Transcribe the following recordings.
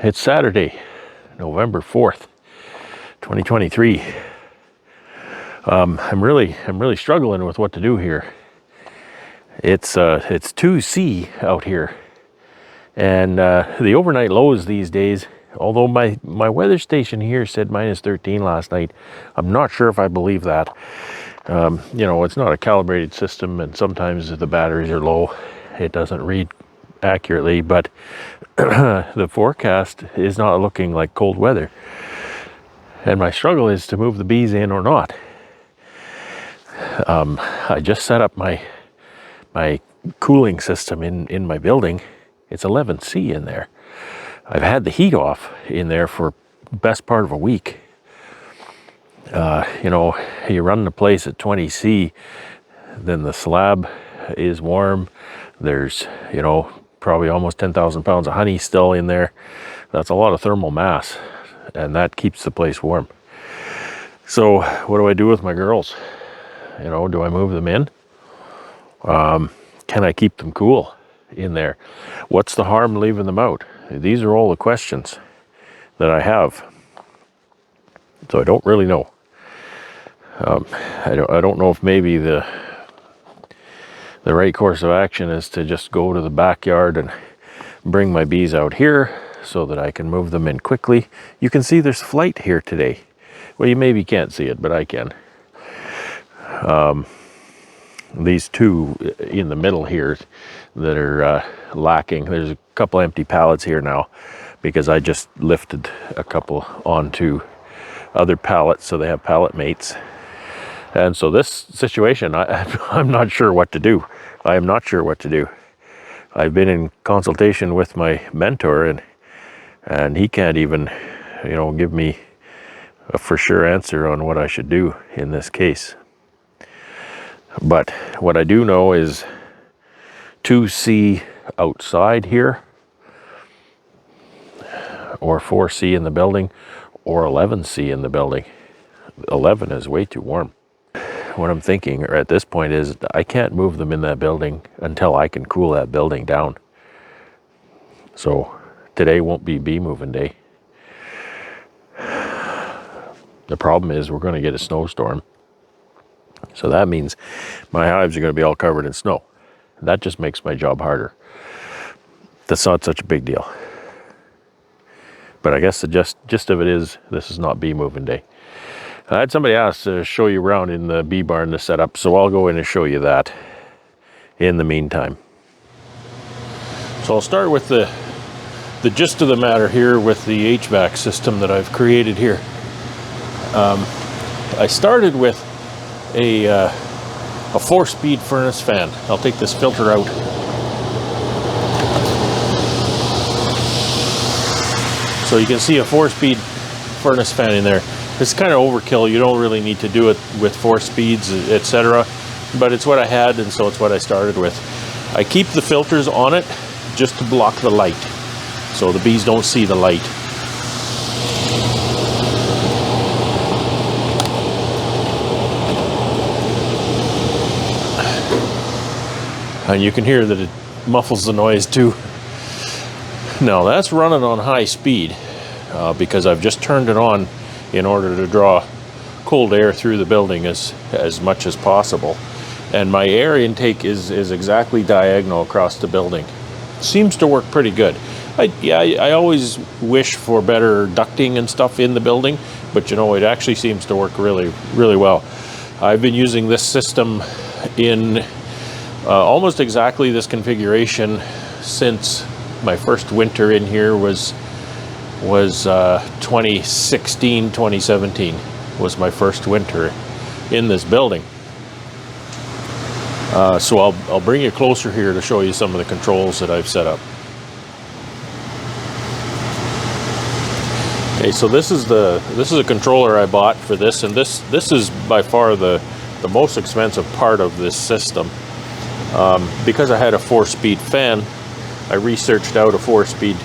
It's Saturday, November 4th, 2023. I'm really struggling with what to do here. It's 2C out here, and the overnight lows these days, although my weather station here said -13 last night, I'm not sure if I believe that. It's not a calibrated system, and sometimes the batteries are low. It doesn't read accurately, but the forecast is not looking like cold weather. And my struggle is to move the bees in or not. I just set up my cooling system in my building. It's 11C in there. I've had the heat off in there for best part of a week. You run the place at 20C, then the slab is warm. There's, probably almost 10,000 pounds of honey still in there. That's a lot of thermal mass, and that keeps the place warm. So what do I do with my girls? Do I move them in? Can I keep them cool in there? What's the harm leaving them out? These are all the questions that I have. So I don't really know. I don't know if maybe the right course of action is to just go to the backyard and bring my bees out here so that I can move them in quickly. You can see there's flight here today. Well, you maybe can't see it, but I can. These two in the middle here that are lacking. There's a couple empty pallets here now because I just lifted a couple onto other pallets so they have pallet mates. And so this situation, I'm not sure what to do. I am not sure what to do. I've been in consultation with my mentor, and he can't even, give me a for sure answer on what I should do in this case. But what I do know is 2C outside here, or 4C in the building, or 11C in the building. 11 is way too warm. What I'm thinking at this point is I can't move them in that building until I can cool that building down. So today won't be bee moving day. The problem is we're going to get a snowstorm. So that means my hives are going to be all covered in snow. That just makes my job harder. That's not such a big deal. But I guess the gist of it is this is not bee moving day. I had somebody ask to show you around in the bee barn to set up, so I'll go in and show you that in the meantime. So I'll start with the gist of the matter here with the HVAC system that I've created here. I started with a 4-speed furnace fan. I'll take this filter out. So you can see a 4-speed furnace fan in there. It's kind of overkill. You don't really need to do it with 4 speeds, etc. But it's what I had, and so it's what I started with. I keep the filters on it just to block the light, so the bees don't see the light. And you can hear that it muffles the noise too. Now that's running on high speed because I've just turned it on in order to draw cold air through the building as much as possible. And my air intake is exactly diagonal across the building. Seems to work pretty good. I always wish for better ducting and stuff in the building, but it actually seems to work really, really well. I've been using this system in almost exactly this configuration since my first winter in here was 2016, 2017 was my first winter in this building. So I'll bring you closer here to show you some of the controls that I've set up. Okay, so this is a controller I bought for this, and this is by far the most expensive part of this system. Because I had a 4-speed fan, I researched out a 4-speed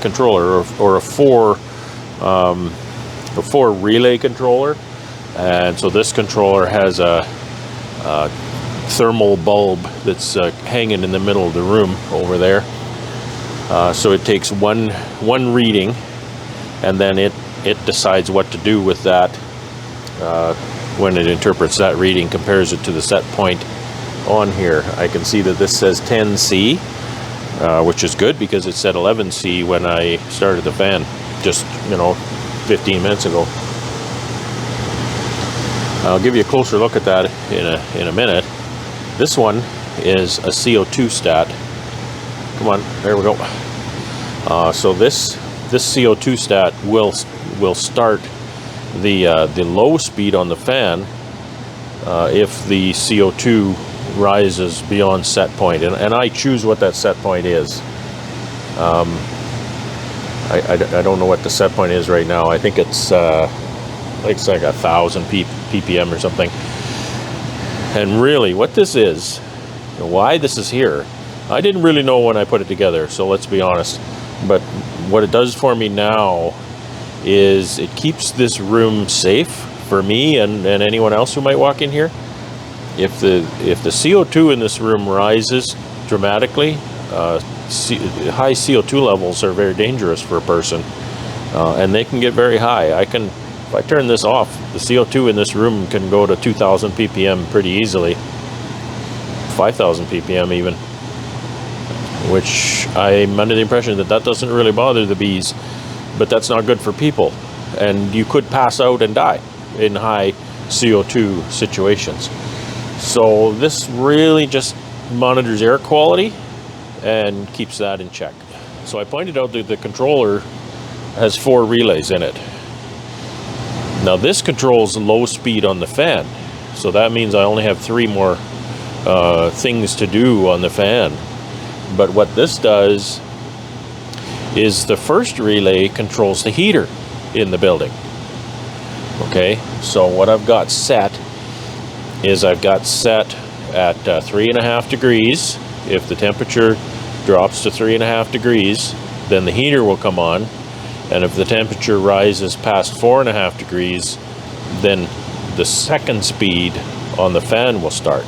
controller or a 4 relay controller, and so this controller has a thermal bulb that's hanging in the middle of the room over there. So it takes one reading, and then it decides what to do with that when it interprets that reading, compares it to the set point on here. I can see that this says 10C, which is good because it said 11C when I started the fan just 15 minutes ago. I'll give you a closer look at that in a minute. This one is a CO2 stat. Come on, there we go. So this CO2 stat will start the low speed on the fan if the CO2 rises beyond set point, and I choose what that set point is. I don't know what the set point is right now. I think it's like 1,000 ppm or something. And really, what this is, why this is here, I didn't really know when I put it together, so let's be honest. But what it does for me now is it keeps this room safe for me and anyone else who might walk in here. If the CO2 in this room rises dramatically, high CO2 levels are very dangerous for a person, and they can get very high. If I turn this off, the CO2 in this room can go to 2,000 ppm pretty easily, 5,000 ppm even, which I'm under the impression that doesn't really bother the bees, but that's not good for people, and you could pass out and die in high CO2 situations. So this really just monitors air quality and keeps that in check. So I pointed out that the controller has 4 relays in it. Now this controls low speed on the fan, so that means I only have 3 more things to do on the fan. But what this does is the first relay controls the heater in the building. Okay, so what I've got set is I've got set at 3.5 degrees. If the temperature drops to 3.5 degrees, then the heater will come on, and if the temperature rises past 4.5 degrees, then the second speed on the fan will start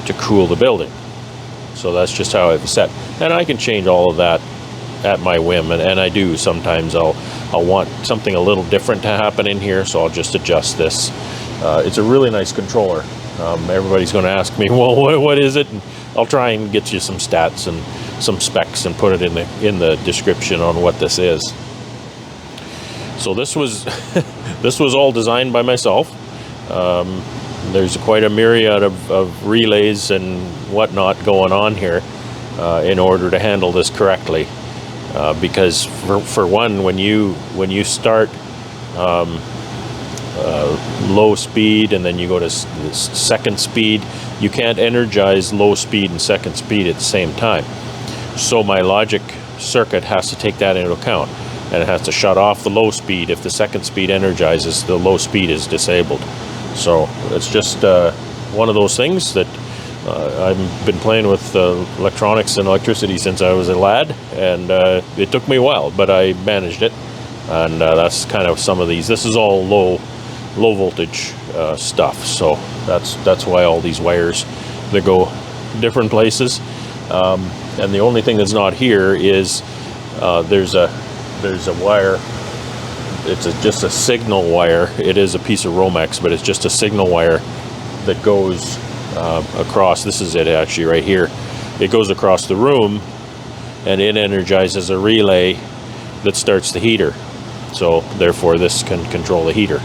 to cool the building. So that's just how I've set, and I can change all of that at my whim, and I do sometimes. I'll want something a little different to happen in here, so I'll just adjust this. It's a really nice controller. Everybody's going to ask me, well, what is it? And I'll try and get you some stats and some specs and put it in the description on what this is. So this was this was all designed by myself. There's quite a myriad of relays and whatnot going on here in order to handle this correctly. Because for one, when you start low speed and then you go to second speed, you can't energize low speed and second speed at the same time. So my logic circuit has to take that into account, and it has to shut off the low speed. If the second speed energizes, the low speed is disabled. So it's just one of those things that I've been playing with electronics and electricity since I was a lad, and it took me a while, but I managed it. And that's kind of some of these. This is all low voltage stuff, so that's why all these wires, they go different places. And the only thing that's not here is there's a wire. It's just a signal wire. It is a piece of Romex, but it's just a signal wire that goes across. This is it actually right here. It goes across the room, and it energizes a relay that starts the heater. So therefore this can control the heater.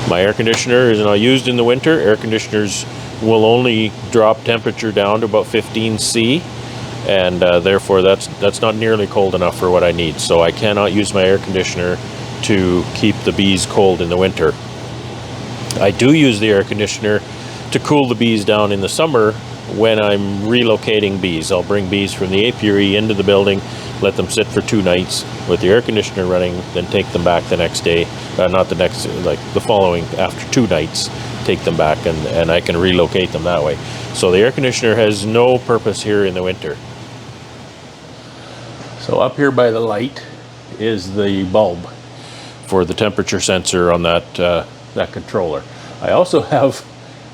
My air conditioner is not used in the winter. Air conditioners will only drop temperature down to about 15 C, and therefore that's not nearly cold enough for what I need. So I cannot use my air conditioner to keep the bees cold in the winter. I do use the air conditioner to cool the bees down in the summer when I'm relocating bees. I'll bring bees from the apiary into the building, let them sit for 2 nights with the air conditioner running, then take them back the next day, not the next, like the following, after 2 nights, take them back, and I can relocate them that way. So the air conditioner has no purpose here in the winter. So up here by the light is the bulb for the temperature sensor on that controller. I also have,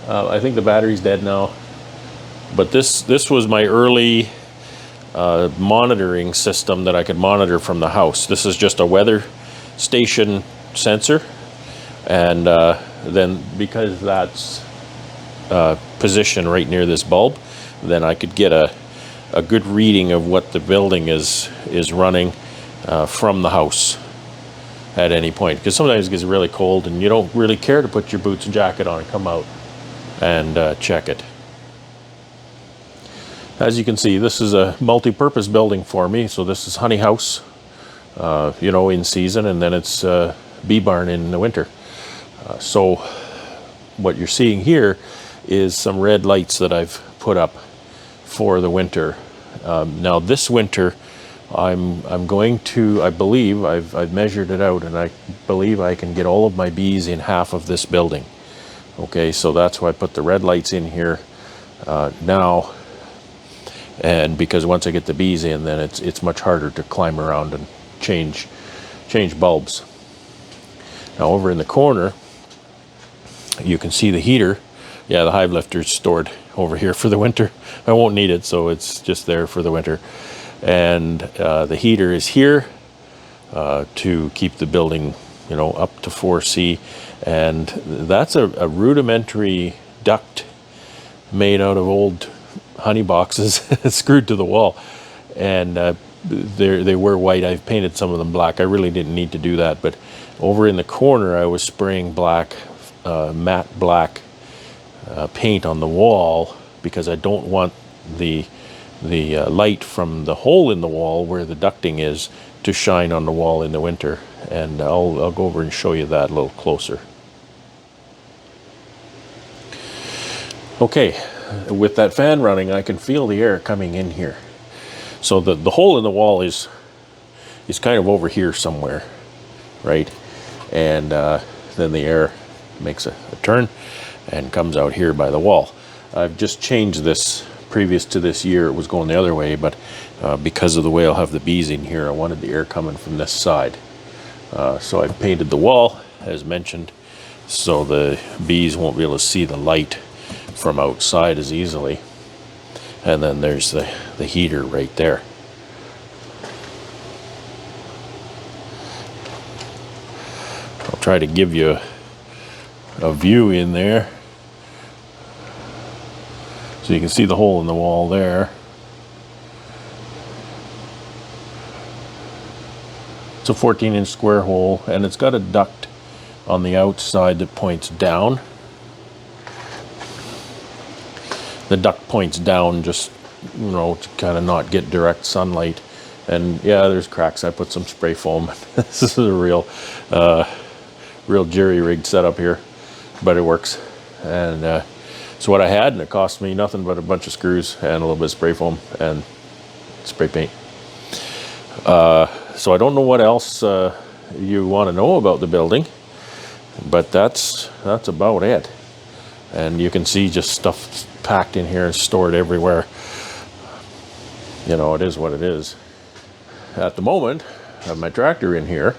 I think the battery's dead now, but this was my early monitoring system that I could monitor from the house. This is just a weather station sensor, and then because that's positioned right near this bulb, then I could get a good reading of what the building is running from the house at any point, because sometimes it gets really cold and you don't really care to put your boots and jacket on and come out and check it. As you can see, this is a multi-purpose building for me. So this is honey house, you know, in season, and then it's bee barn in the winter. So what you're seeing here is some red lights that I've put up for the winter. Now this winter, I'm going to, I believe, I've measured it out, and I believe I can get all of my bees in half of this building. Okay, so that's why I put the red lights in here now. And because once I get the bees in, then it's much harder to climb around and change bulbs. Now over in the corner, you can see the heater. Yeah, the hive lifter is stored over here for the winter. I won't need it, so it's just there for the winter. And the heater is here to keep the building, you know, up to 4C. And that's a rudimentary duct made out of old honey boxes screwed to the wall, and they were white. I've painted some of them black. I really didn't need to do that, but over in the corner I was spraying black, matte black paint on the wall, because I don't want the light from the hole in the wall where the ducting is to shine on the wall in the winter. And I'll go over and show you that a little closer. Okay, with that fan running, I can feel the air coming in here. So the hole in the wall is kind of over here somewhere, right? And then the air makes a turn and comes out here by the wall. I've just changed this. Previous to this year, it was going the other way, but because of the way I'll have the bees in here, I wanted the air coming from this side. So I've painted the wall, as mentioned, so the bees won't be able to see the light from outside as easily. And then there's the heater right there. I'll try to give you a view in there so you can see the hole in the wall there. It's a 14-inch square hole, and it's got a duct on the outside that points down. The duct points down just, you know, to kind of not get direct sunlight. And yeah, there's cracks. I put some spray foam. This is a real jerry-rigged setup here, but it works. And it's what I had, and it cost me nothing but a bunch of screws and a little bit of spray foam and spray paint. So I don't know what else you want to know about the building, but that's about it. And you can see just stuff packed in here and stored everywhere. You know, it is what it is. At the moment, I have my tractor in here.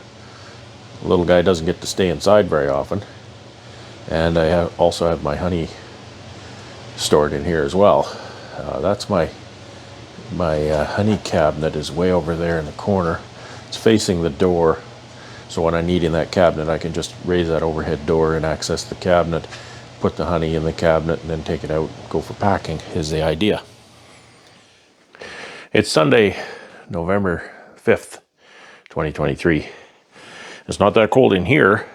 The little guy doesn't get to stay inside very often. And I also have my honey stored in here as well. That's my honey cabinet is way over there in the corner. It's facing the door, so when I need in that cabinet, I can just raise that overhead door and access the cabinet, put the honey in the cabinet, and then take it out, go for packing, is the idea. It's Sunday, November 5th, 2023. It's not that cold in here,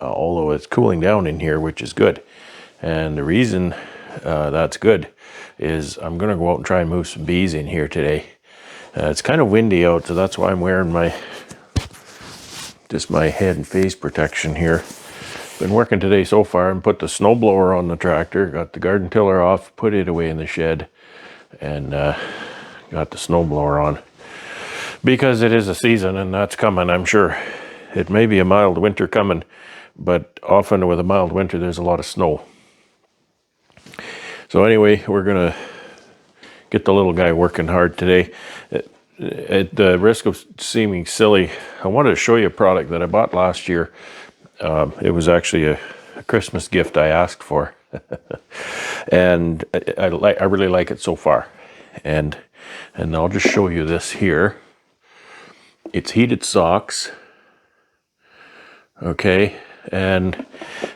although it's cooling down in here, which is good. And the reason that's good is I'm going to go out and try and move some bees in here today. It's kind of windy out, so that's why I'm wearing my head and face protection here. Been working today so far, and put the snowblower on the tractor, got the garden tiller off, put it away in the shed, and got the snowblower on. Because it is a season, and that's coming, I'm sure. It may be a mild winter coming, but often with a mild winter, there's a lot of snow. So anyway, we're gonna get the little guy working hard today. At the risk of seeming silly, I wanted to show you a product that I bought last year. It was actually a Christmas gift I asked for. And I really like it so far. And And I'll just show you this here. It's heated socks. Okay, and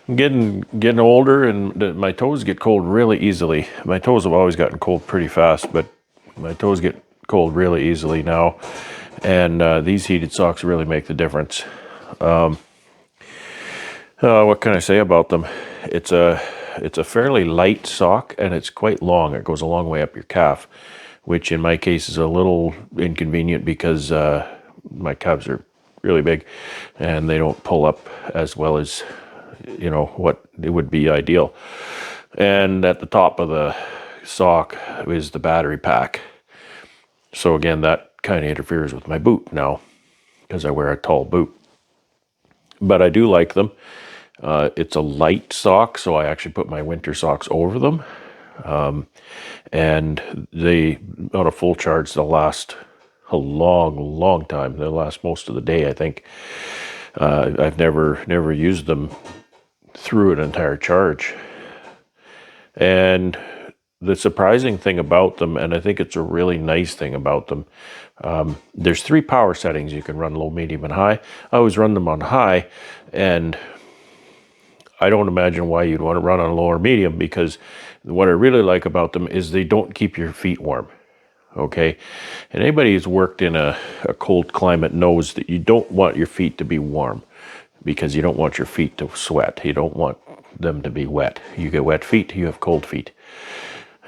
I'm getting older, and my toes get cold really easily. My toes have always gotten cold pretty fast, but my toes get cold really easily now. And these heated socks really make the difference. What can I say about them? It's a fairly light sock, and it's quite long. It goes a long way up your calf, which in my case is a little inconvenient because my calves are really big and they don't pull up as well as, you know, what it would be ideal. And at the top of the sock is the battery pack. So again, that kind of interferes with my boot now because I wear a tall boot. But I do like them. It's a light sock, so I actually put my winter socks over them. And they, on a full charge, they'll last a long time. They'll last most of the day, I think. I've never used them through an entire charge. And the surprising thing about them, and I think it's a really nice thing about them, there's 3 power settings. You can run low, medium, and high. I always run them on high, and I don't imagine why you'd want to run on low or medium, because what I really like about them is they don't keep your feet warm. Okay, and anybody who's worked in a cold climate knows that you don't want your feet to be warm, because you don't want your feet to sweat. You don't want them to be wet. You get wet feet, you have cold feet.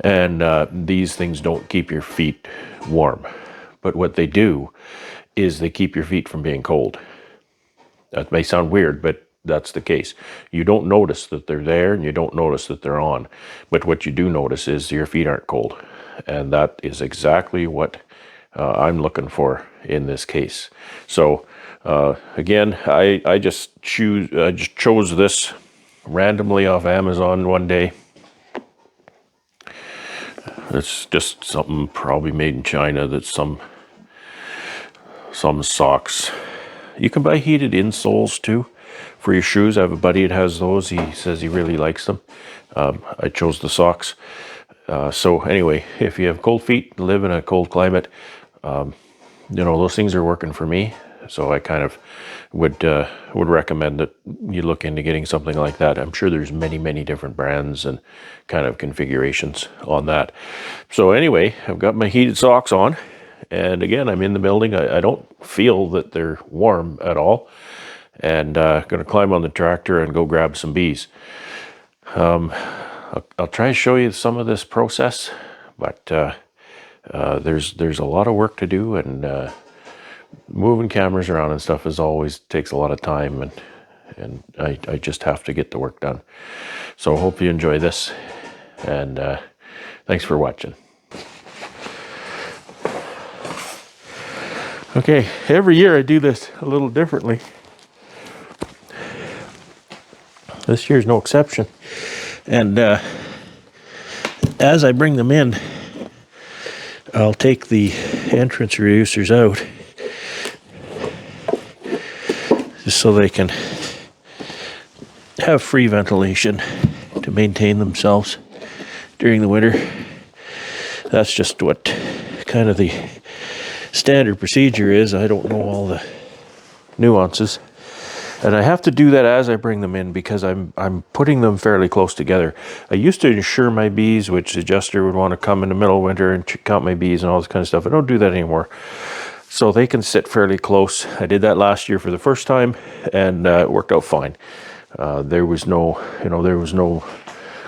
And these things don't keep your feet warm. But what they do is they keep your feet from being cold. That may sound weird, but that's the case. You don't notice that they're there, and you don't notice that they're on. But what you do notice is your feet aren't cold. And that is exactly what I'm looking for in this case. So again, I just chose this randomly off Amazon one day. It's just something probably made in China. That's some socks. You can buy heated insoles too for your shoes. I have a buddy that has those. He says he really likes them. I chose the socks. So anyway, if you have cold feet, live in a cold climate, you know, those things are working for me. So I kind of would recommend that you look into getting something like that. I'm sure there's many different brands and kind of configurations on that. So anyway, I've got my heated socks on, and again, I'm in the building. I don't feel that they're warm at all, and going to climb on the tractor and go grab some bees. I'll try to show you some of this process, but there's a lot of work to do, and moving cameras around and stuff is always takes a lot of time, and I just have to get the work done. So I hope you enjoy this, and thanks for watching. Okay, every year I do this a little differently. This year's no exception. And as I bring them in, I'll take the entrance reducers out just so they can have free ventilation to maintain themselves during the winter. That's just what kind of the standard procedure is. I don't know all the nuances. And I have to do that as I bring them in because I'm putting them fairly close together. I used to insure my bees, which the adjuster would want to come in the middle of winter and count my bees and all this kind of stuff. I don't do that anymore. So they can sit fairly close. I did that last year for the first time, and it worked out fine. There was no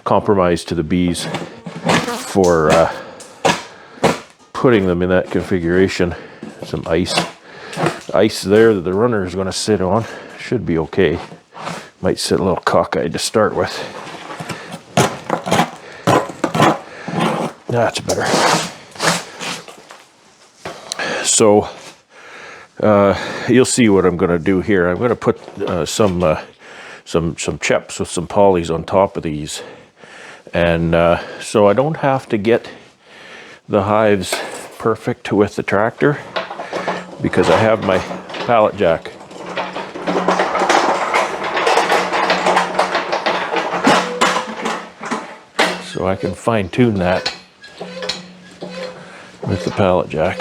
compromise to the bees for putting them in that configuration. Some ice there that the runner is going to sit on. Should be okay. Might sit a little cockeyed to start with. That's better. So you'll see what I'm going to do here. I'm going to put some cheps with some polys on top of these, and so I don't have to get the hives perfect with the tractor because I have my pallet jack. So I can fine tune that with the pallet jack.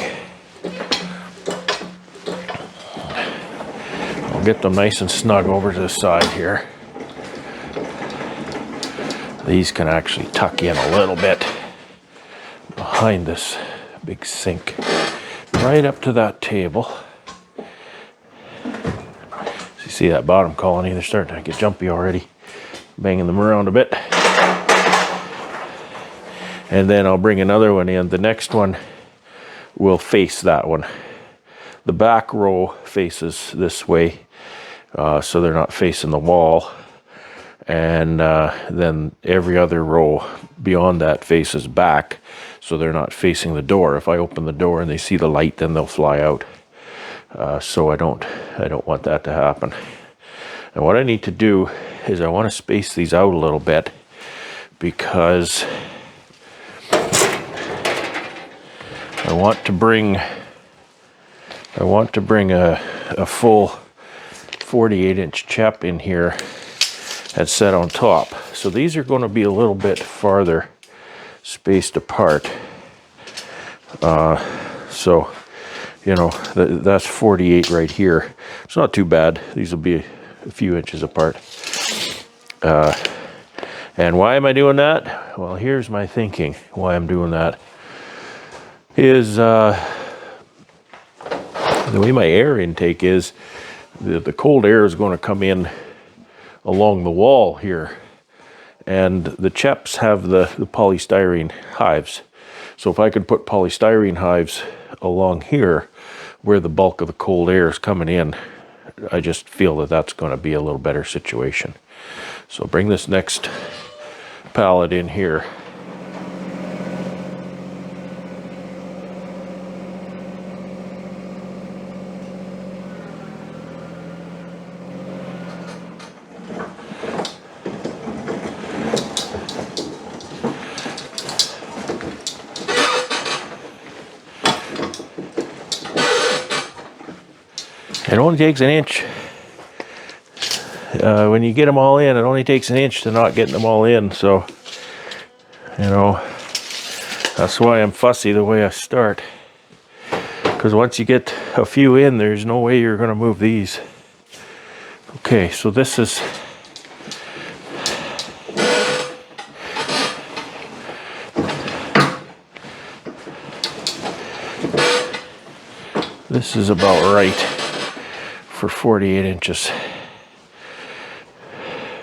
I'll get them nice and snug over to the side here. These can actually tuck in a little bit behind this big sink, right up to that table. So you see that bottom colony, they're starting to get jumpy already, banging them around a bit. And then I'll bring another one in. The next one will face that one. The back row faces this way, so they're not facing the wall. And then every other row beyond that faces back, so they're not facing the door. If I open the door and they see the light, then they'll fly out. So I don't want that to happen. And what I need to do is I want to space these out a little bit, because I want to bring a full 48-inch chep in here and set on top. So these are going to be a little bit farther spaced apart. So, you know, that's 48 right here. It's not too bad. These will be a few inches apart. And why am I doing that? Well, here's my thinking why I'm doing that. Is the way my air intake is, the cold air is going to come in along the wall here, and the cheps have the polystyrene hives. So if I could put polystyrene hives along here where the bulk of the cold air is coming in, I just feel that that's going to be a little better situation. So bring this next pallet in here. It only takes an inch. When you get them all in, it only takes an inch to not getting them all in. So, you know, that's why I'm fussy the way I start. Because once you get a few in, there's no way you're going to move these. Okay, so this is... This is about right for 48 inches.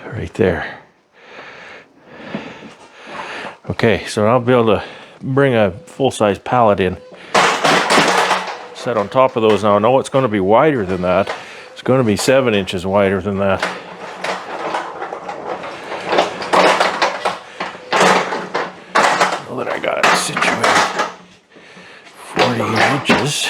Right there. Okay, so I'll be able to bring a full-size pallet in, set on top of those. Now I know it's going to be wider than that. It's going to be 7 inches wider than that. Now that I got it situated, 48 inches.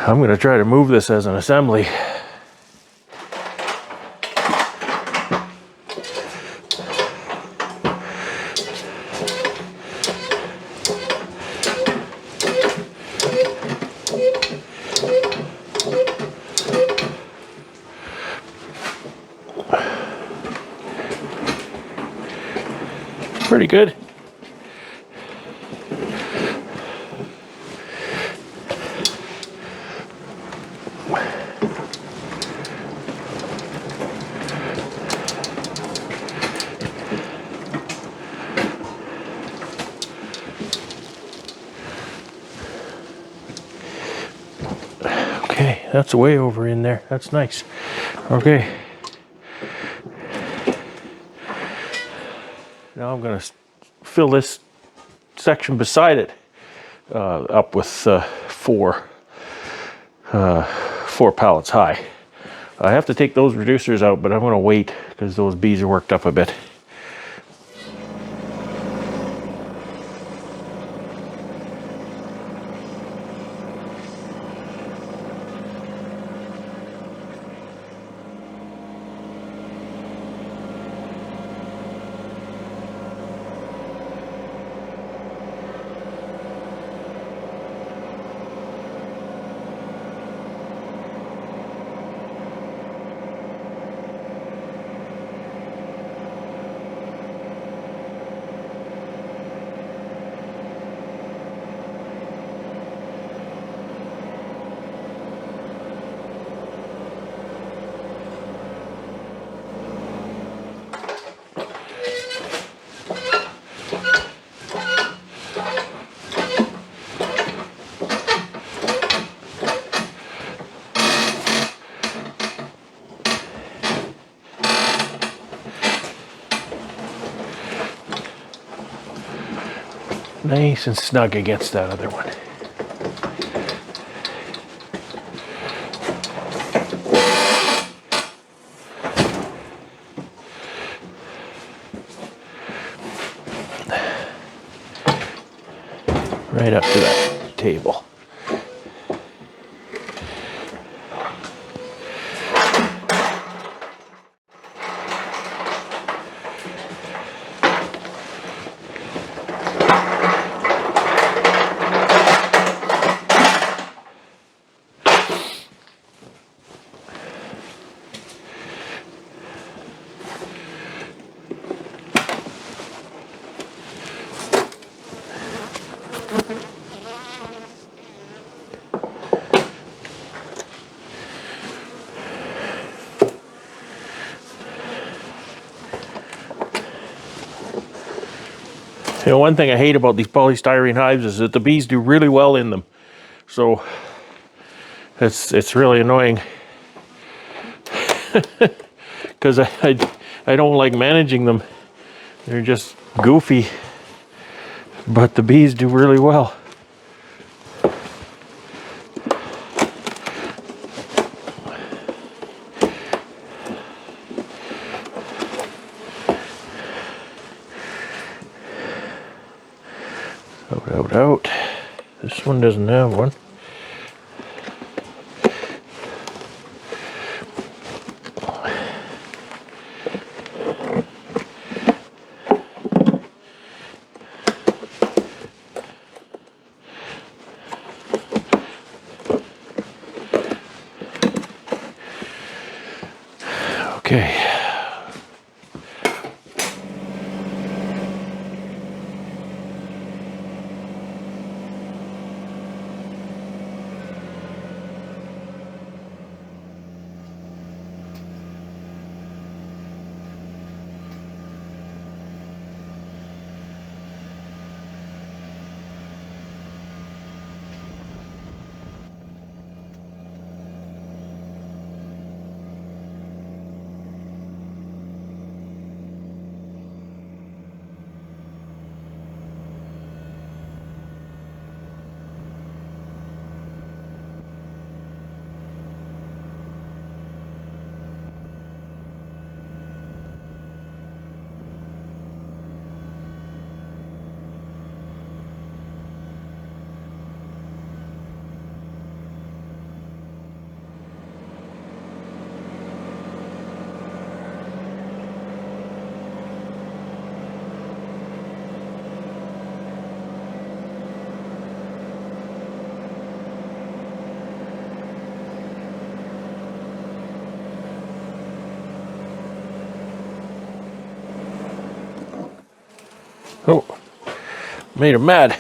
I'm going to try to move this as an assembly. Pretty good. Okay, that's way over in there. That's nice. Okay. Now I'm going to fill this section beside it up with four pallets high. I have to take those reducers out, but I'm going to wait because those bees are worked up a bit. Nice and snug against that other one. Right up to that table. You know, one thing I hate about these polystyrene hives is that the bees do really well in them. So it's really annoying because I don't like managing them. They're just goofy, but the bees do really well. Out. This one doesn't have one. Okay. Oh, made him mad.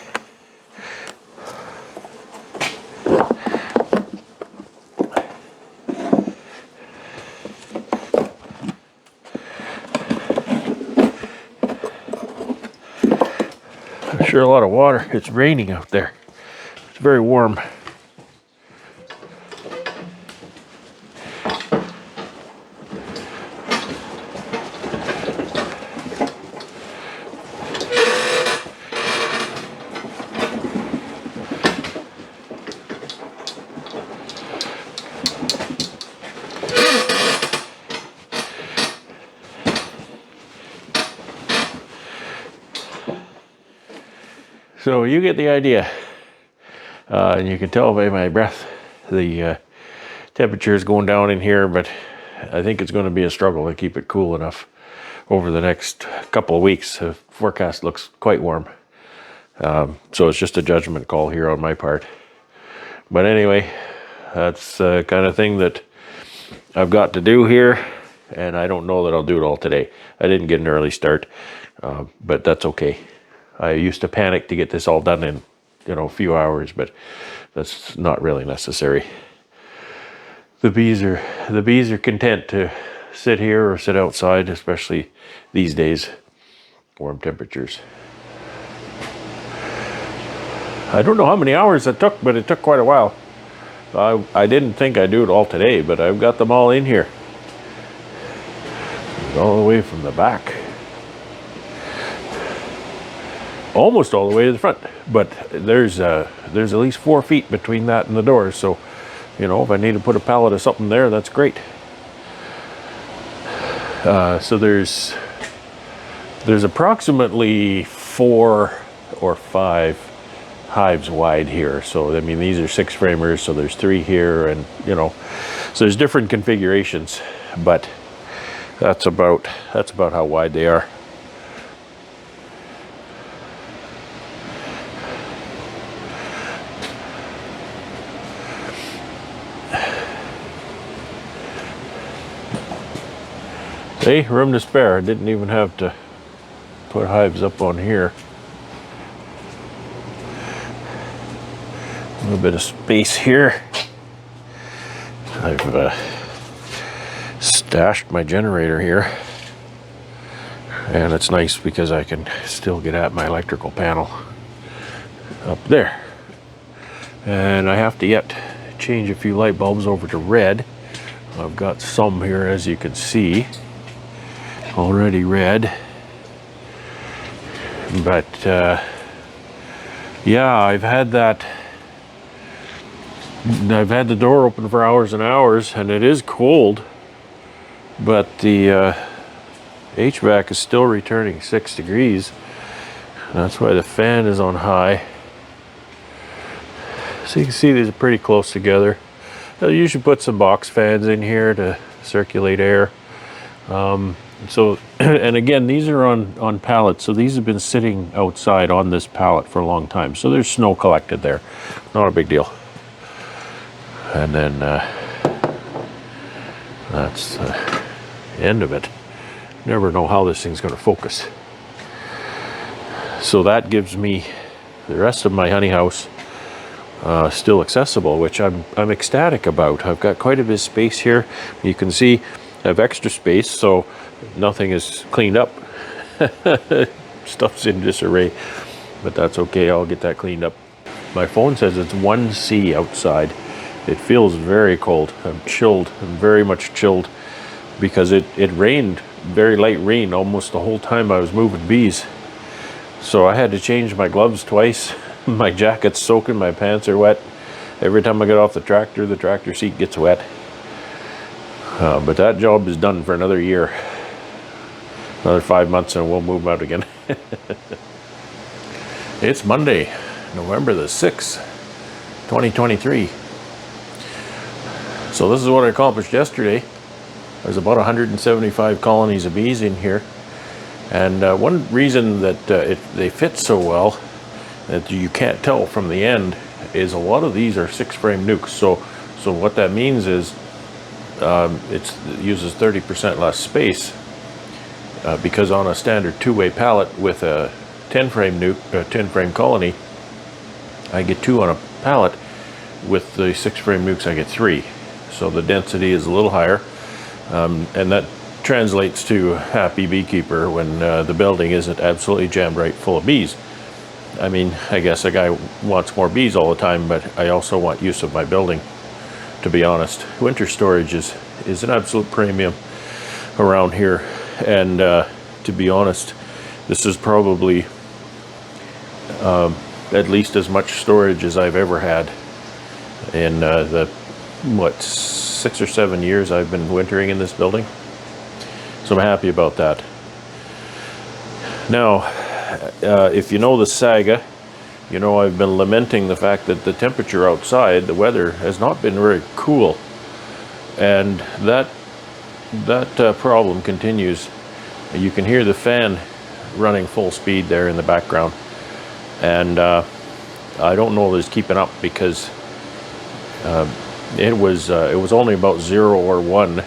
Sure, a lot of water. It's raining out there. It's very warm. So you get the idea, and you can tell by my breath, the temperature is going down in here, but I think it's going to be a struggle to keep it cool enough over the next couple of weeks. The forecast looks quite warm, so it's just a judgment call here on my part. But anyway, that's the kind of thing that I've got to do here, and I don't know that I'll do it all today. I didn't get an early start, but that's okay. I used to panic to get this all done in, a few hours, but that's not really necessary. The bees are content to sit here or sit outside, especially these days, warm temperatures. I don't know how many hours it took, but it took quite a while. I didn't think I'd do it all today, but I've got them all in here. All the way from the back. Almost all the way to the front, but there's at least 4 feet between that and the door, so if I need to put a pallet of something there, that's great. So there's approximately 4 or 5 hives wide here. So I mean, these are 6 framers, so there's 3 here, and so there's different configurations, but that's about how wide they are. See, room to spare. I didn't even have to put hives up on here. A little bit of space here. I've stashed my generator here. And it's nice because I can still get at my electrical panel up there. And I have to yet change a few light bulbs over to red. I've got some here, as you can see, already red, but yeah, I've had the door open for hours and hours, and it is cold, but the HVAC is still returning 6 degrees. That's why the fan is on high. So you can see these are pretty close together. I usually put some box fans in here to circulate air. So, and again, these are on pallets, so these have been sitting outside on this pallet for a long time. So there's snow collected there. Not a big deal. And then that's the end of it. Never know how this thing's going to focus. So that gives me the rest of my honey house still accessible, which I'm ecstatic about. I've got quite a bit of space here. You can see I have extra space, so nothing is cleaned up. Stuff's in disarray, but that's okay. I'll get that cleaned up. My phone says it's 1°C outside. It feels very cold. I'm chilled. I'm very much chilled because it rained, very light rain, almost the whole time I was moving bees. So I had to change my gloves twice. My jacket's soaking, my pants are wet. Every time I get off the tractor seat gets wet. But that job is done for another year. Another 5 months and we'll move out again. It's Monday, November the 6th, 2023. So this is what I accomplished yesterday. There's about 175 colonies of bees in here. And one reason that they fit so well that you can't tell from the end is a lot of these are 6-frame nukes. So what that means is it uses 30% less space because on a standard 2-way pallet with a 10 frame colony, I get 2 on a pallet. With the 6 frame nukes, I get 3. So the density is a little higher, and that translates to happy beekeeper when the building isn't absolutely jammed right full of bees. I mean, I guess a guy wants more bees all the time, but I also want use of my building, to be honest. Winter storage is an absolute premium around here, and to be honest, this is probably at least as much storage as I've ever had in the 6 or 7 years I've been wintering in this building. So I'm happy about that. Now, if you know the saga, you know I've been lamenting the fact that the temperature outside, the weather, has not been very cool, and that problem continues. You can hear the fan running full speed there in the background, and I don't know that it's keeping up, because it was only about 0 or 1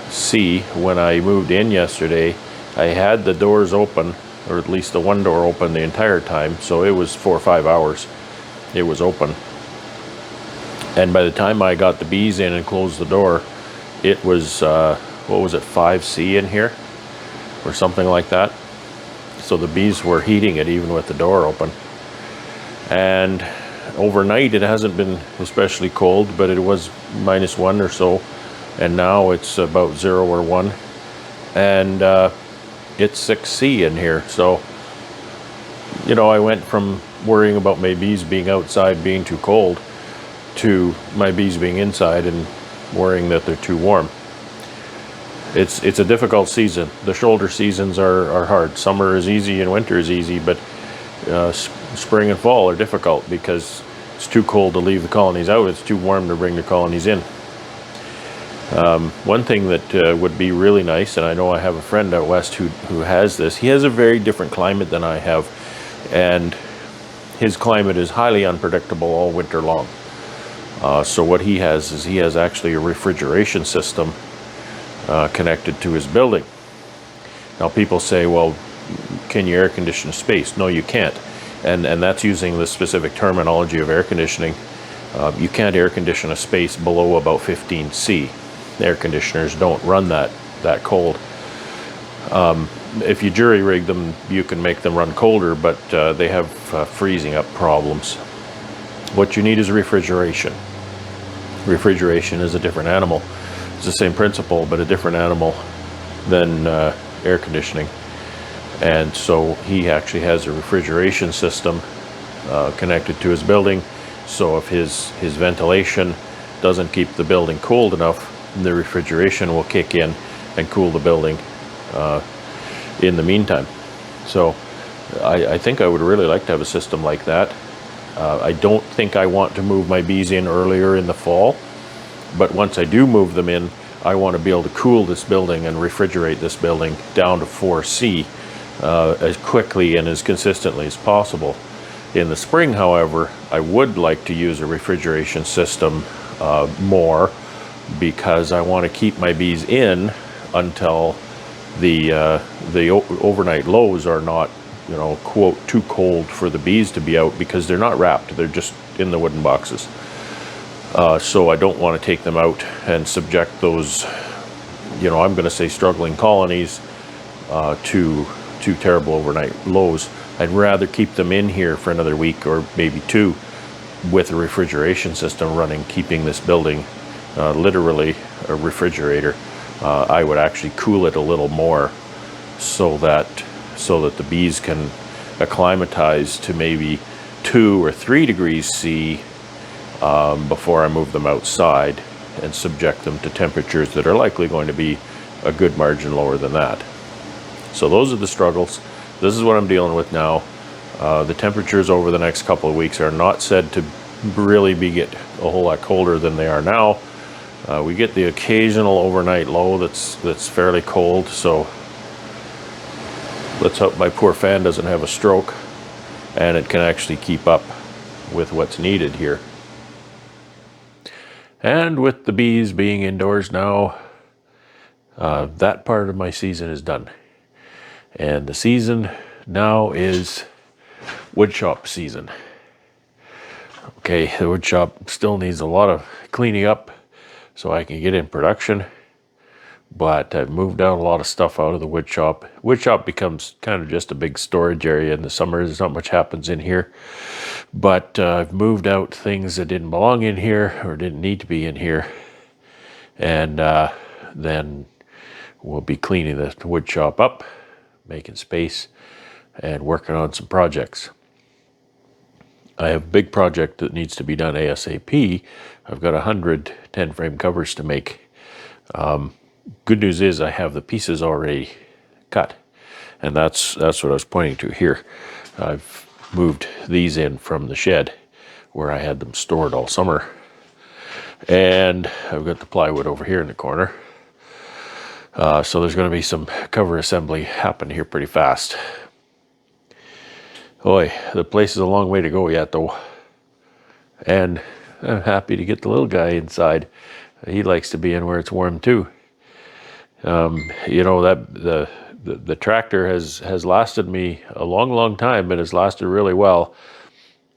C when I moved in yesterday. I had the doors open, or at least the one door open, the entire time, so it was 4 or 5 hours it was open. And by the time I got the bees in and closed the door, it was what was it, 5 C in here or something like that. So the bees were heating it even with the door open. And overnight it hasn't been especially cold, but it was -1 or so, and now it's about 0 or 1, and it's 6 C in here. So, you know, I went from worrying about my bees being outside being too cold to my bees being inside and worrying that they're too warm. It's a difficult season. The shoulder seasons are hard. Summer is easy and winter is easy, but spring and fall are difficult because it's too cold to leave the colonies out. It's too warm to bring the colonies in. One thing that would be really nice, and I know I have a friend out west who has this. He has a very different climate than I have, and his climate is highly unpredictable all winter long. So what he has is he has actually a refrigeration system connected to his building. Now people say, well, can you air condition a space? No, you can't. And that's using the specific terminology of air conditioning. You can't air condition a space below about 15 C. Air conditioners don't run that cold. If you jury rig them, you can make them run colder, but they have freezing up problems. What you need is refrigeration. Refrigeration is a different animal. It's the same principle, but a different animal than air conditioning. And so he actually has a refrigeration system connected to his building. So if his ventilation doesn't keep the building cold enough, the refrigeration will kick in and cool the building in the meantime. So I think I would really like to have a system like that. I don't think I want to move my bees in earlier in the fall, but once I do move them in, I want to be able to cool this building and refrigerate this building down to 4 C as quickly and as consistently as possible. In the spring, however, I would like to use a refrigeration system more, because I want to keep my bees in until the overnight lows are not, you know, quote, too cold for the bees to be out, because they're not wrapped, they're just in the wooden boxes. So I don't want to take them out and subject those, you know, I'm going to say struggling colonies to terrible overnight lows. I'd rather keep them in here for another week or maybe 2 with a refrigeration system running, keeping this building literally a refrigerator. I would actually cool it a little more so that the bees can acclimatize to maybe 2 or 3 degrees C before I move them outside and subject them to temperatures that are likely going to be a good margin lower than that. So those are the struggles. This is what I'm dealing with now. The temperatures over the next couple of weeks are not said to really get a whole lot colder than they are now. We get the occasional overnight low that's fairly cold, so let's hope my poor fan doesn't have a stroke and it can actually keep up with what's needed here. And with the bees being indoors now, that part of my season is done. And the season now is wood shop season. Okay, the wood shop still needs a lot of cleaning up so I can get in production, but I've moved out a lot of stuff out of the wood shop. Wood shop becomes kind of just a big storage area in the summer. There's not much happens in here, but I've moved out things that didn't belong in here or didn't need to be in here, and then we'll be cleaning the wood shop up, making space, and working on some projects. I have a big project that needs to be done ASAP. I've got 100 10-frame covers to make. Good news is I have the pieces already cut, and that's what I was pointing to here. I've moved these in from the shed where I had them stored all summer, and I've got the plywood over here in the corner. So there's going to be some cover assembly happen here pretty fast. Boy, the place is a long way to go yet, though. And I'm happy to get the little guy inside. He likes to be in where it's warm too. You know, that the tractor has lasted me a long time, and has lasted really well.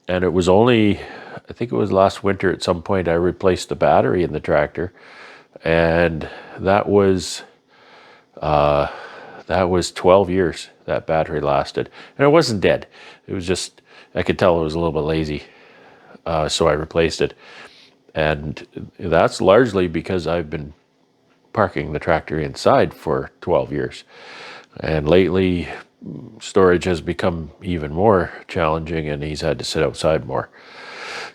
And it was only, I think it was last winter at some point, I replaced the battery in the tractor, and that was 12 years that battery lasted. And it wasn't dead. It was just, I could tell it was a little bit lazy. So I replaced it. And that's largely because I've been parking the tractor inside for 12 years. And lately, storage has become even more challenging, and he's had to sit outside more.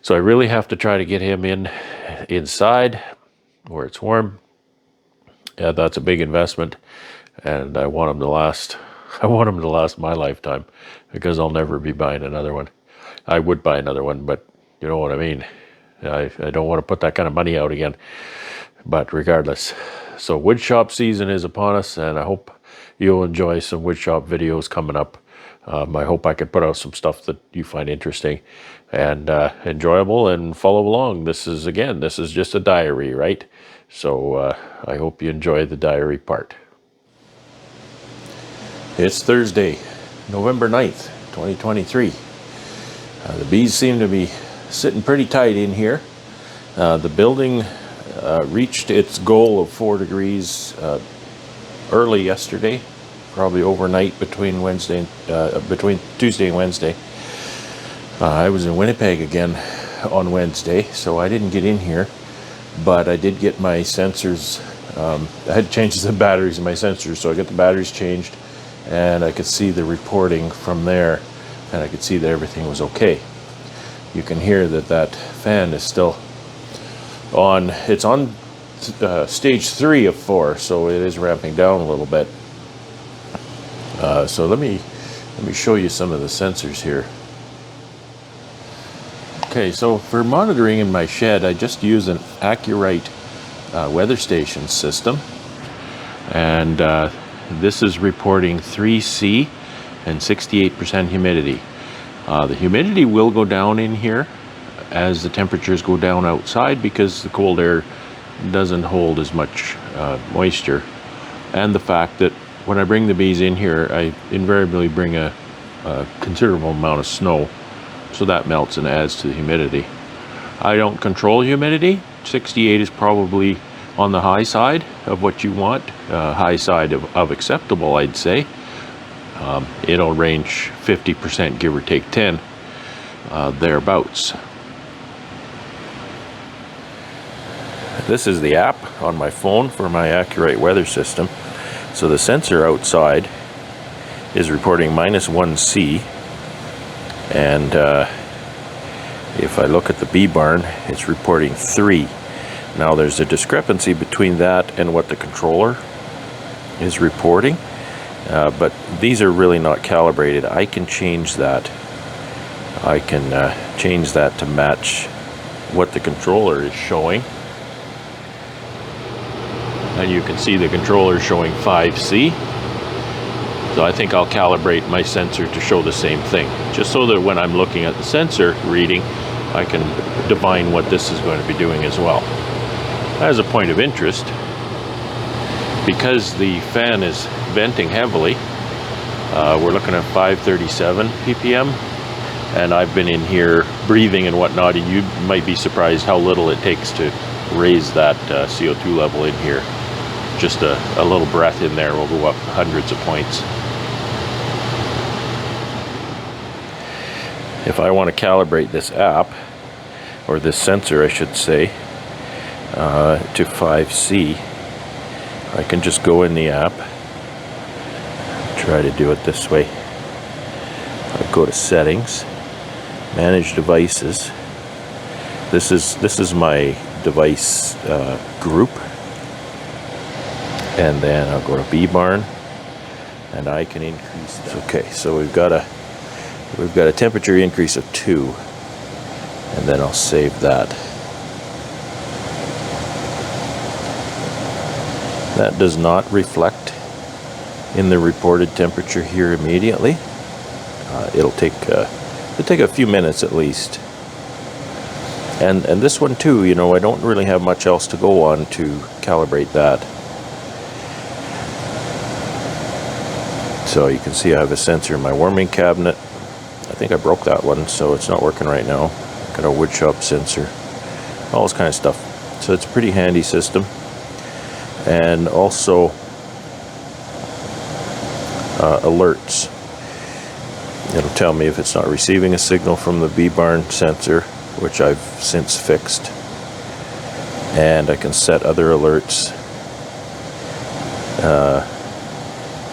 So I really have to try to get him inside where it's warm. Yeah, that's a big investment, and I want him to last. I want him to last my lifetime, because I'll never be buying another one. I would buy another one, but you know what I mean. I don't want to put that kind of money out again. But regardless, so wood shop season is upon us, and I hope you'll enjoy some wood shop videos coming up. I hope I can put out some stuff that you find interesting and enjoyable, and follow along. This is just a diary, right? So I hope you enjoy the diary part. It's Thursday, November 9th, 2023. The bees seem to be sitting pretty tight in here. The building reached its goal of 4 degrees early yesterday, probably overnight between Tuesday and Wednesday. I was in Winnipeg again on Wednesday, so I didn't get in here, but I did get my sensors. I had to change the batteries in my sensors, so I got the batteries changed, and I could see the reporting from there, and I could see that everything was okay. You can hear that fan is still on. It's on stage 3 of 4, so it is ramping down a little bit. So let me show you some of the sensors here. Okay, so for monitoring in my shed, I just use an Accurite weather station system, and this is reporting 3C and 68% humidity. The humidity will go down in here as the temperatures go down outside, because the cold air doesn't hold as much moisture, and the fact that when I bring the bees in here, I invariably bring a considerable amount of snow, so that melts and adds to the humidity. I don't control humidity. 68 is probably on the high side of what you want, high side of acceptable, I'd say. It'll range 50%, give or take 10, thereabouts. This is the app on my phone for my Accurate weather system. So the sensor outside is reporting -1C, and if I look at the bee barn, it's reporting 3. Now there's a discrepancy between that and what the controller is reporting, but these are really not calibrated. I can change that. I can change that to match what the controller is showing. And you can see the controller showing 5C. So I think I'll calibrate my sensor to show the same thing, just so that when I'm looking at the sensor reading, I can divine what this is going to be doing as well. As a point of interest, because the fan is venting heavily, We're looking at 537 ppm, and I've been in here breathing and whatnot, and you might be surprised how little it takes to raise that CO2 level in here. Just a little breath in there will go up hundreds of points. If I want to calibrate this app, or this sensor I should say, to 5C, I can just go in the app, try to do it this way. I go to settings, manage devices. This is my device group, and then I'll go to Bee Barn, and I can increase that. Okay, so we've got a temperature increase of 2, and then I'll save that. That does not reflect in the reported temperature here immediately. It'll take a few minutes at least. And this one too, you know, I don't really have much else to go on to calibrate that. So you can see I have a sensor in my warming cabinet. I think I broke that one, so it's not working right now. Got a woodshop sensor, all this kind of stuff. So it's a pretty handy system. And also alerts. It'll tell me if it's not receiving a signal from the Bee Barn sensor, which I've since fixed. And I can set other alerts,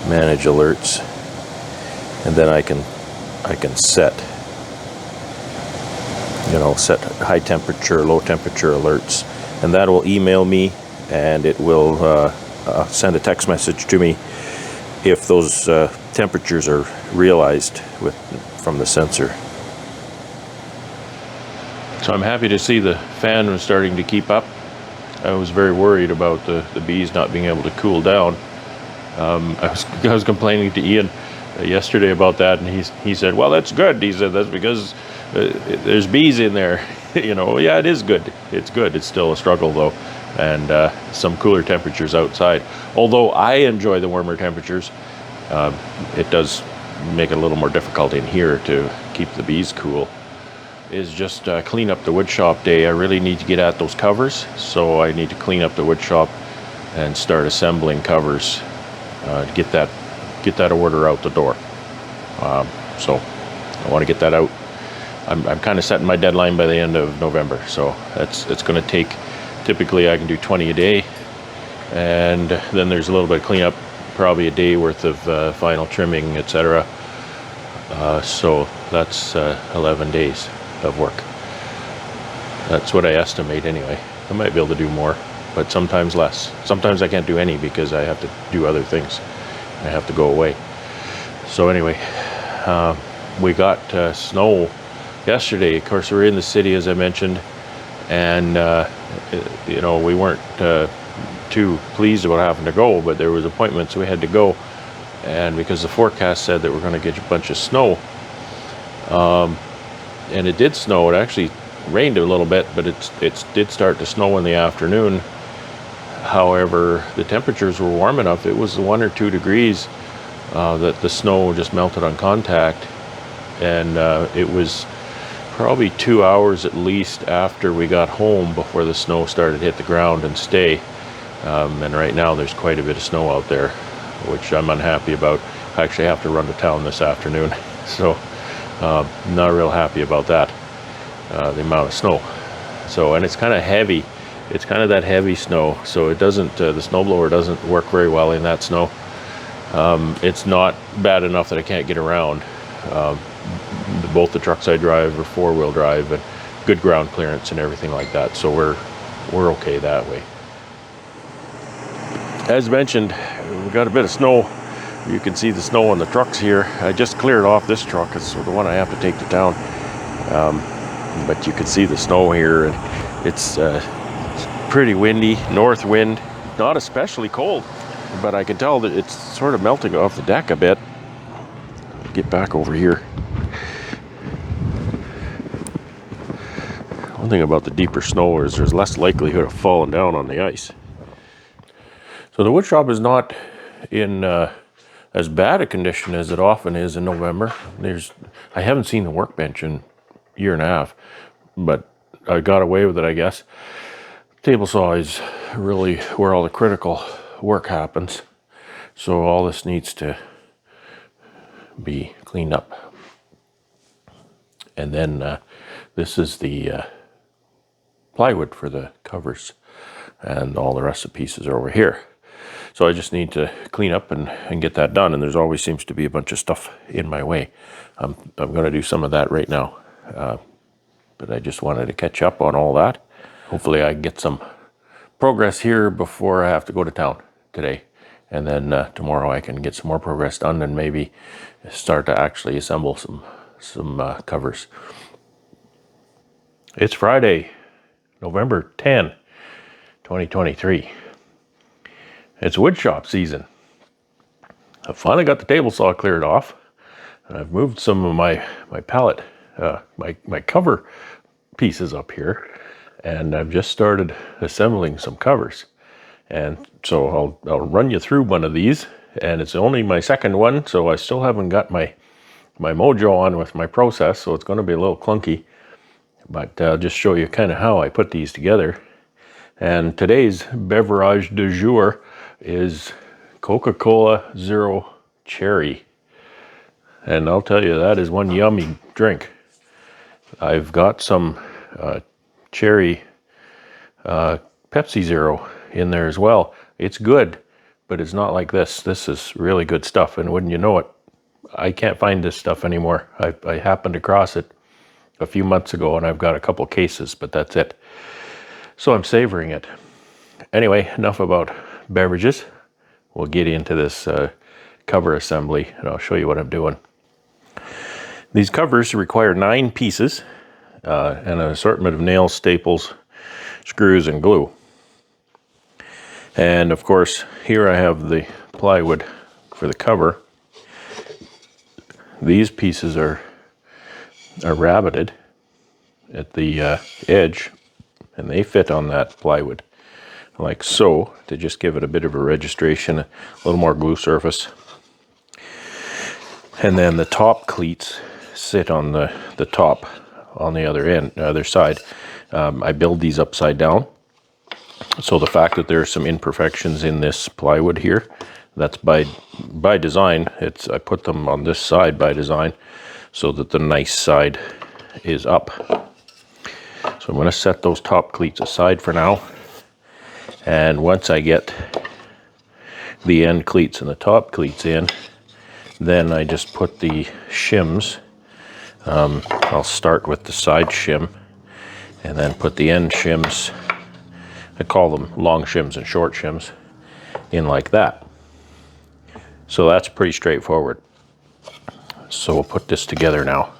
manage alerts, and then I can set, you know, set high temperature, low temperature alerts, and that will email me, and it will send a text message to me if those temperatures are realized from the sensor. So I'm happy to see the fan was starting to keep up. I was very worried about the bees not being able to cool down. I was complaining to Ian yesterday about that, and he said, well, that's good. He said, that's because there's bees in there. You know, yeah, it is good. It's good. It's still a struggle though, and some cooler temperatures outside. Although I enjoy the warmer temperatures, it does make it a little more difficult in here to keep the bees cool. Is just clean up the wood shop day. I really need to get at those covers, so I need to clean up the wood shop and start assembling covers to get that order out the door. So I want to get that out. I'm kind of setting my deadline by the end of November, so it's going to take, typically I can do 20 a day, and then there's a little bit of cleanup, probably a day worth of final trimming, etc. So that's 11 days of work. That's what I estimate anyway. I might be able to do more, but sometimes less. Sometimes I can't do any because I have to do other things. I have to go away. So anyway, we got snow yesterday. Of course, we're in the city, as I mentioned, and you know, we weren't too pleased about having to go, but there was appointments, so we had to go. And because the forecast said that we're going to get a bunch of snow, and it did snow. It actually rained a little bit, but it did start to snow in the afternoon. However, the temperatures were warm enough. It was 1 or 2 degrees that the snow just melted on contact, and it was probably 2 hours at least after we got home before the snow started to hit the ground and stay. And right now there's quite a bit of snow out there, which I'm unhappy about. I actually have to run to town this afternoon, so not real happy about that, the amount of snow. So, and it's kind of heavy. It's kind of that heavy snow, so it doesn't, the snowblower doesn't work very well in that snow. It's not bad enough that I can't get around. Both the trucks I drive are 4-wheel drive and good ground clearance and everything like that, so we're okay that way. As mentioned, we got a bit of snow. You can see the snow on the trucks here. I just cleared off this truck. It's the one I have to take to town. But you can see the snow here, and it's pretty windy, north wind, not especially cold, but I can tell that it's sort of melting off the deck a bit. Get back over here. One thing about the deeper snow is there's less likelihood of falling down on the ice. So the wood shop is not in as bad a condition as it often is in November. I haven't seen the workbench in a year and a half, but I got away with it, I guess. Table saw is really where all the critical work happens. So all this needs to be cleaned up. And then this is the plywood for the covers, and all the rest of the pieces are over here. So I just need to clean up and get that done, and there's always seems to be a bunch of stuff in my way. I'm going to do some of that right now, but I just wanted to catch up on all that. Hopefully I can get some progress here before I have to go to town today, and then tomorrow I can get some more progress done and maybe start to actually assemble some covers. It's Friday, November 10, 2023. It's woodshop season. I finally got the table saw cleared off, and I've moved some of my pallet, my cover pieces up here, and I've just started assembling some covers. And so I'll run you through one of these, and it's only my second one, so I still haven't got my mojo on with my process, so it's going to be a little clunky, but I'll just show you kind of how I put these together. And today's beverage du jour is Coca-Cola Zero Cherry. And I'll tell you, that is one yummy drink. I've got some cherry Pepsi Zero in there as well. It's good, but it's not like this. This is really good stuff, and wouldn't you know it, I can't find this stuff anymore. I happened across it a few months ago, and I've got a couple cases, but that's it. So I'm savoring it. Anyway, enough about beverages. We'll get into this cover assembly, and I'll show you what I'm doing. These covers require 9 pieces and an assortment of nails, staples, screws, and glue. And of course, here I have the plywood for the cover. These pieces are rabbeted at the edge, and they fit on that plywood like so, to just give it a bit of a registration, a little more glue surface. And then the top cleats sit on the top on the other side. I build these upside down, so the fact that there are some imperfections in this plywood here, that's by design. I put them on this side by design so that the nice side is up. So I'm going to set those top cleats aside for now. And once I get the end cleats and the top cleats in, then I just put the shims. I'll start with the side shim and then put the end shims, I call them long shims and short shims, in like that. So that's pretty straightforward. So we'll put this together now.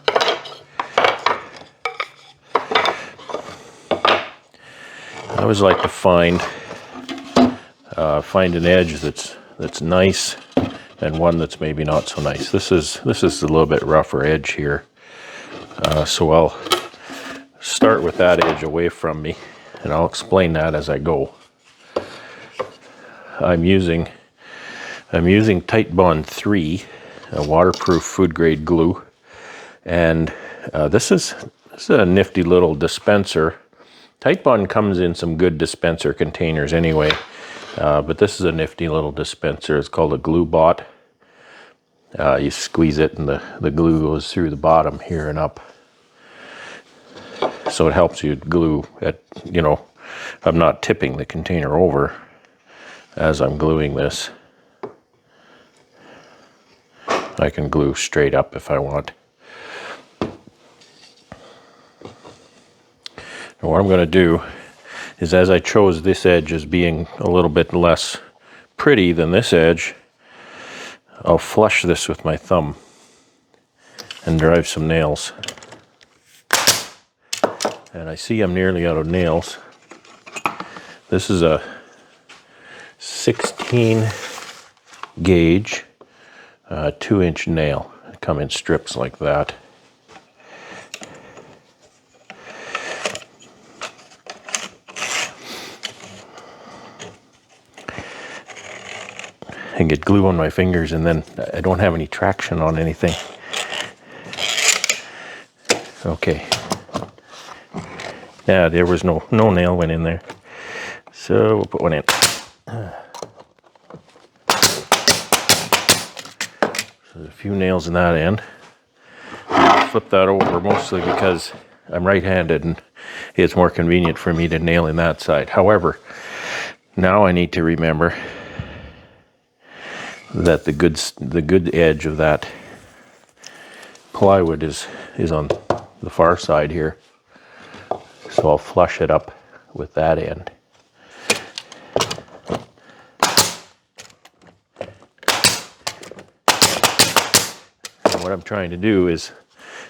I always like to find an edge that's nice and one that's maybe not so nice. This is a little bit rougher edge here, so I'll start with that edge away from me, and I'll explain that as I go. I'm using Tight Bond 3, a waterproof food grade glue, and this is a nifty little dispenser. Tight Bond comes in some good dispenser containers anyway, but this is a nifty little dispenser. It's called a Glue Bot. You squeeze it and the glue goes through the bottom here and up. So it helps you glue at, I'm not tipping the container over as I'm gluing this. I can glue straight up if I want. And what I'm going to do is, as I chose this edge as being a little bit less pretty than this edge, I'll flush this with my thumb and drive some nails. And I see I'm nearly out of nails. This is a 16 gauge 2-inch nail. They come in strips like that. and get glue on my fingers, and then I don't have any traction on anything. Okay. Yeah, there was no nail went in there. So we'll put one in. So there's a few nails in that end. I'll flip that over mostly because I'm right-handed and it's more convenient for me to nail in that side. However, now I need to remember that the good edge of that plywood is on the far side here. So I'll flush it up with that end. And what I'm trying to do is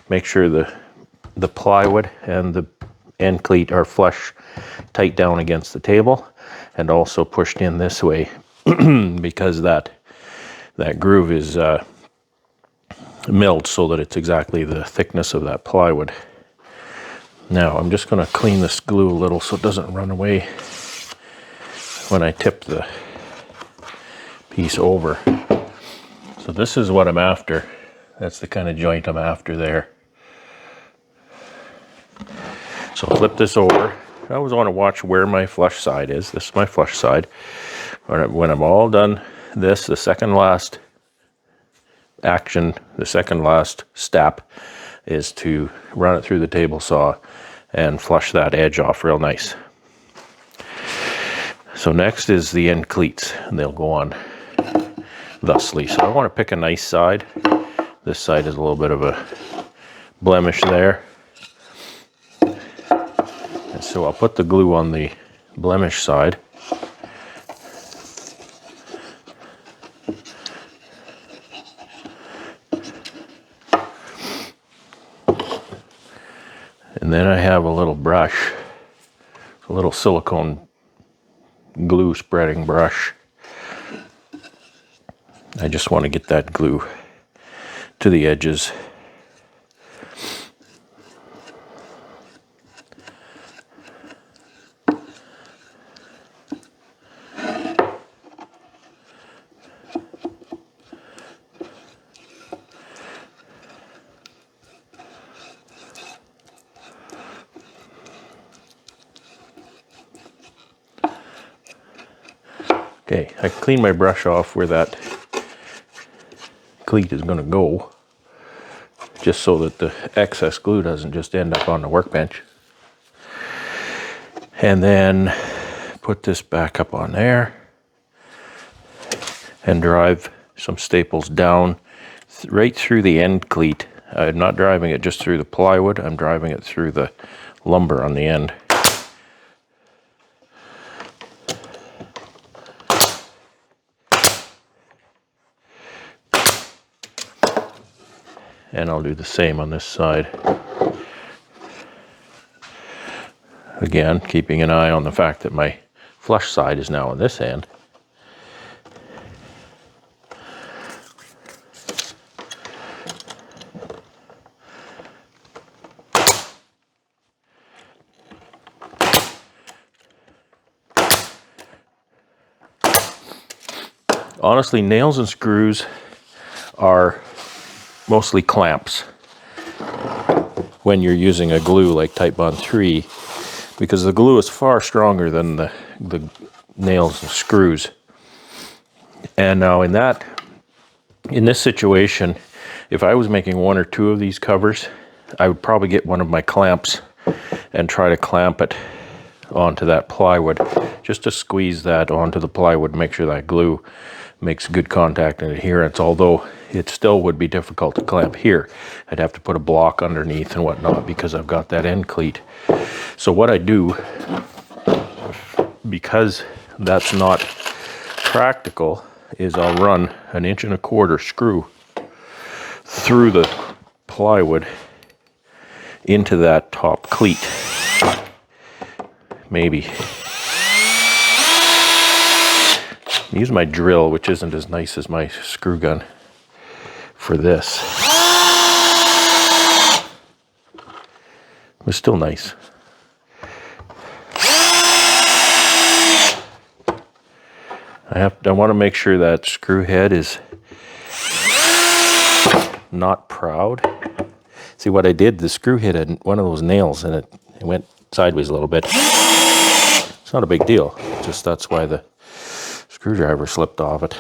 make sure the plywood and the end cleat are flush, tight down against the table, and also pushed in this way because that groove is milled so that it's exactly the thickness of that plywood. Now I'm just going to clean this glue a little so it doesn't run away when I tip the piece over. So this is what I'm after. That's the kind of joint I'm after there. So I'll flip this over. I always want to watch where my flush side is. This is my flush side. When I'm all done this, the second last action, the second last step is to run it through the table saw and flush that edge off real nice. So next is the end cleats, and they'll go on thusly. So I want to pick a nice side. This side is a little bit of a blemish there. And so I'll put the glue on the blemish side. And then I have a little brush, a little silicone glue spreading brush. I just want to get that glue to the edges. Okay, I clean my brush off where that cleat is going to go, just so that the excess glue doesn't just end up on the workbench. And then put this back up on there and drive some staples down right through the end cleat. I'm not driving it just through the plywood, I'm driving it through the lumber on the end. And I'll do the same on this side. Again, keeping an eye on the fact that my flush side is now on this end. Honestly, nails and screws are mostly clamps when you're using a glue like Type Bond 3, because the glue is far stronger than the nails and screws. And now in this situation, if I was making one or two of these covers, I would probably get one of my clamps and try to clamp it onto that plywood, just to squeeze that onto the plywood, make sure that glue makes good contact and adherence, although it still would be difficult to clamp here. I'd have to put a block underneath and whatnot because I've got that end cleat. So what I do, because that's not practical, is I'll run 1 1/4 inch screw through the plywood into that top cleat. Maybe. Use my drill, which isn't as nice as my screw gun, for this. It's still nice. I I want to make sure that screw head is not proud. See what I did, the screw hit one of those nails and it went sideways a little bit. It's not a big deal, just that's why the screwdriver slipped off it.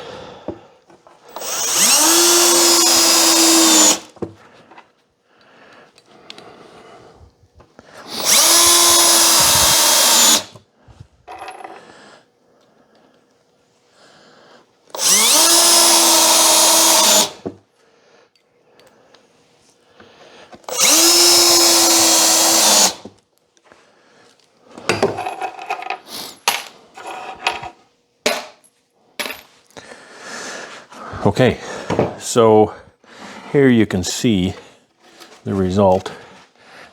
Okay, so here you can see the result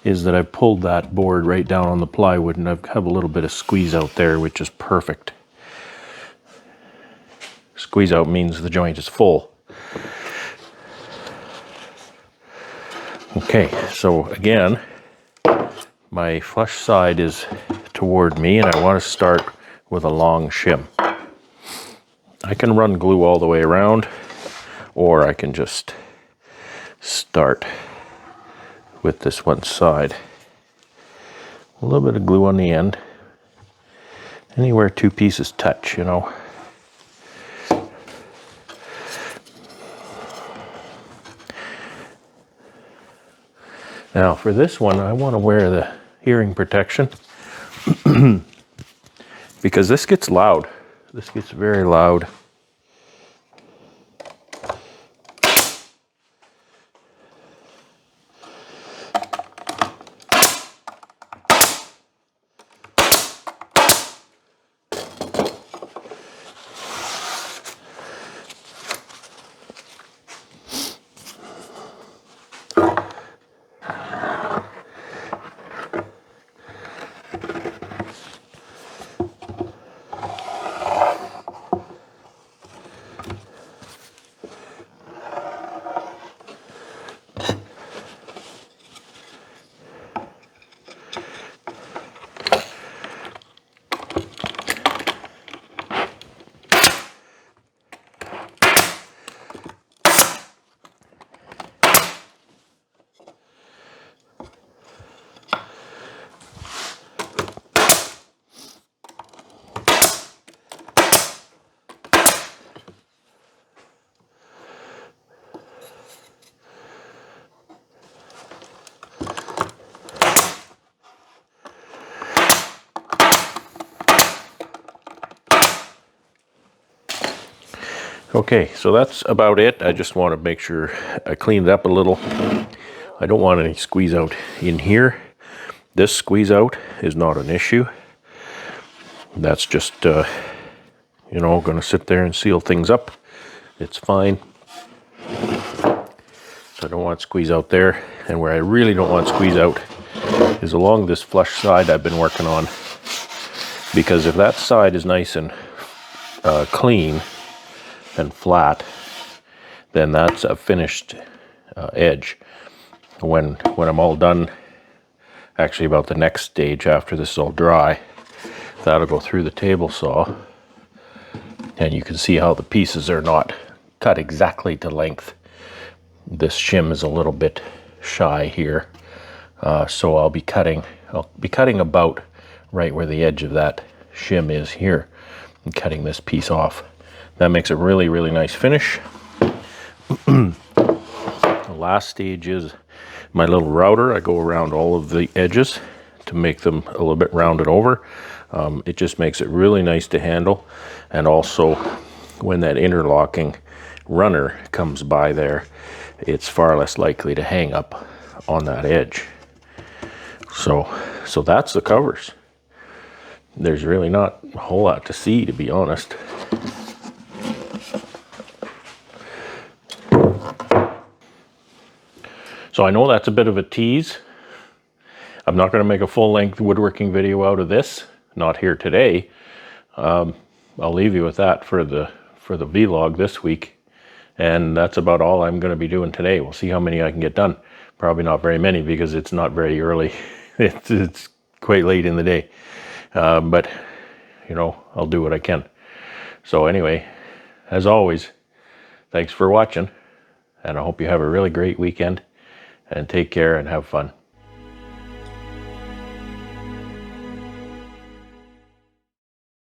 is that I've pulled that board right down on the plywood, and I have a little bit of squeeze out there, which is perfect. Squeeze out means the joint is full. Okay, so again, my flush side is toward me, and I want to start with a long shim. I can run glue all the way around, or I can just start with this one side. A little bit of glue on the end. Anywhere two pieces touch, you know. Now for this one, I want to wear the hearing protection because this gets loud. This gets very loud. Okay, so that's about it. I just want to make sure I cleaned it up a little. I don't want any squeeze out in here. This squeeze out is not an issue. That's just, you know, going to sit there and seal things up. It's fine. So I don't want squeeze out there. And where I really don't want squeeze out is along this flush side I've been working on. Because if that side is nice and clean and flat, then that's a finished edge. When I'm all done, actually about the next stage after this is all dry, that'll go through the table saw, and you can see how the pieces are not cut exactly to length. This shim is a little bit shy here, so I'll be cutting about right where the edge of that shim is here, and cutting this piece off. That makes a really, really nice finish. The last stage is my little router. I go around all of the edges to make them a little bit rounded over. It just makes it really nice to handle. And also, when that interlocking runner comes by there, it's far less likely to hang up on that edge. So that's the covers. There's really not a whole lot to see, to be honest. So I know that's a bit of a tease. I'm not going to make a full-length woodworking video out of this, not here today. I'll leave you with that for the vlog this week, and that's about all I'm going to be doing today. We'll see how many I can get done. Probably not very many because it's not very early. It's quite late in the day, but you know, I'll do what I can. So anyway, as always, thanks for watching, and I hope you have a really great weekend, and take care and have fun.